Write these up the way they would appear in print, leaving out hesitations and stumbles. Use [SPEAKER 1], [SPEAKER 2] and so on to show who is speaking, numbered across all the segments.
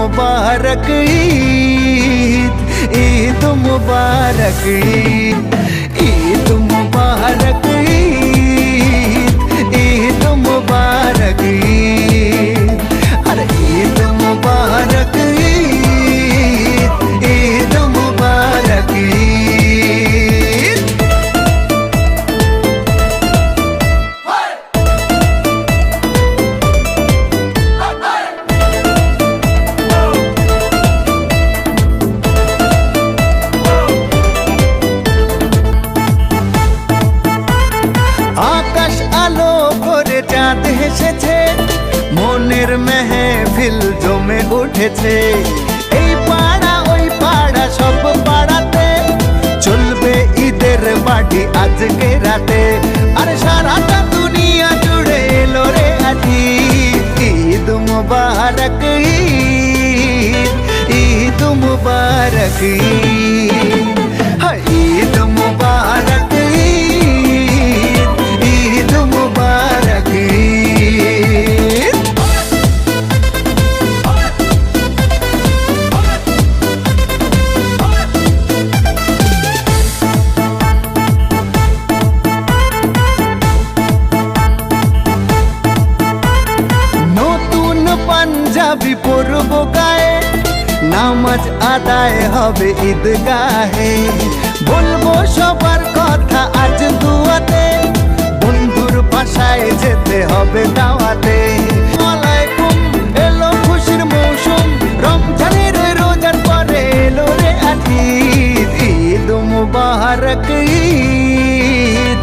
[SPEAKER 1] मुबारक ईद, ईद मुबारक ईद, ईद मुबारक ईद, ईद मुबारक ईद, अरे ईद मुबारक ईद, ईद मुबारक ईद। আকাশ আলো করে চাঁদ হেসেছে, মনের মেহফিল জমে উঠেছে। এই পাড়া ওই পাড়া সব পাড়াতে চলবে ঈদের পার্টি আজকে রাতে। আর সারাটা দুনিয়া জুড়ে এলো রে আজ ঈদ মুবারক ঈদ, ঈদ মুবারক ঈদ, হায় ঈদ মুবারক ঈদ, ঈদ মুবারক ঈদ। নতুন পাঞ্জাবি পরব গায়ে, নামাজ আদায় হবে ঈদগাহে। বলবো সবার কথা আজ দুয়াতে, বন্ধুর বাসায় যেতে হবে দাওয়াতে। আলাইকুম এলো খুশির মৌসুম, রমজানের রোজার পরে এলো রে আজ ঈদ, ঈদ মুবারক ঈদ,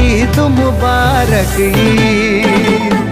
[SPEAKER 1] ঈদ মুবারক ঈদ,